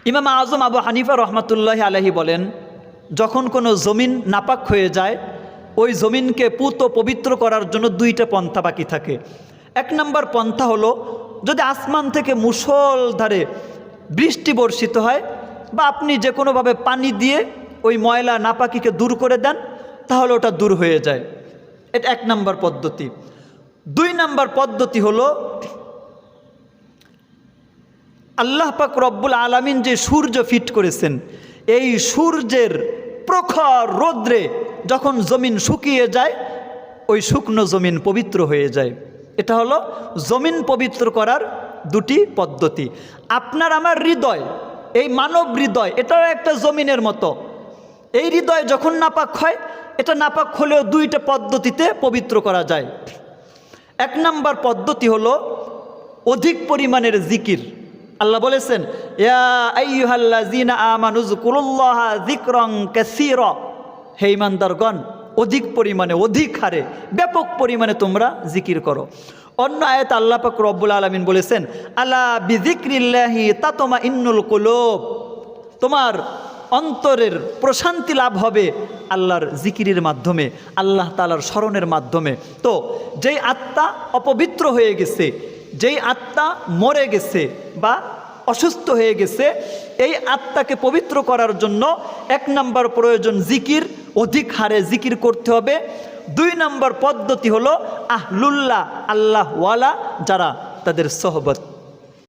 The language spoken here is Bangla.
ইমাম আজম আবু হানিফা রহমাতুল্লাহি আলাইহি বলেন, যখন কোনো জমিন নাপাক হয়ে যায় ওই জমিনকে পুত ও পবিত্র করার জন্য দুইটা পন্থা বাকি থাকে। এক নম্বর পন্থা হলো, যদি আসমান থেকে মুষলধারে বৃষ্টি বর্ষিত হয় বা আপনি যে কোনোভাবে পানি দিয়ে ওই ময়লা নাপাকিকে দূর করে দেন, তাহলে ওটা দূর হয়ে যায়। এটা এক নম্বর পদ্ধতি। দুই নম্বর পদ্ধতি হলো, আল্লাহ পাক রব্বুল আলামিন যে সূর্য ফিট করেছেন, এই সূর্যের প্রখর রৌদ্রে যখন জমিন শুকিয়ে যায় ওই শুকনো জমিন পবিত্র হয়ে যায়। এটা হলো জমিন পবিত্র করার দুটি পদ্ধতি। আপনার আমার হৃদয়, এই মানব হৃদয়, এটাও একটা জমিনের মতো। এই হৃদয় যখন নাপাক হয়, এটা নাপাক হলেও দুইটা পদ্ধতিতে পবিত্র করা যায়। এক নম্বর পদ্ধতি হলো অধিক পরিমাণের জিকির। আল্লাহ বলেছেন, ইয়া আইয়ুহাল্লাযীনা আমানু যকুরুল্লাহা যিকরান কাসীরা, হে ঈমানদারগণ অধিক পরিমাণে, অধিক হারে, ব্যাপক পরিমাণে তোমরা জিকির করো। অন্য আয়াত আল্লাহ পাক রব্বুল আলামিন বলেছেন, আলা বিযিকরিল্লাহি তাতমাইন্নুল কুলুব, তোমার অন্তরের প্রশান্তি লাভ হবে আল্লাহর জিকিরের মাধ্যমে, আল্লাহ তাআলার স্মরণের মাধ্যমে। তো যেই আত্মা অপবিত্র হয়ে গেছে, যেই আত্মা মরে গেছে বা অসুস্থ হয়ে গেছে, এই আত্মাকে পবিত্র করার জন্য এক নম্বর প্রয়োজন জিকির, অধিক হারে জিকির করতে হবে। দুই নম্বর পদ্ধতি হলো আহলুল্লাহ, আল্লাহওয়ালা যারা, তাদের সোহবত।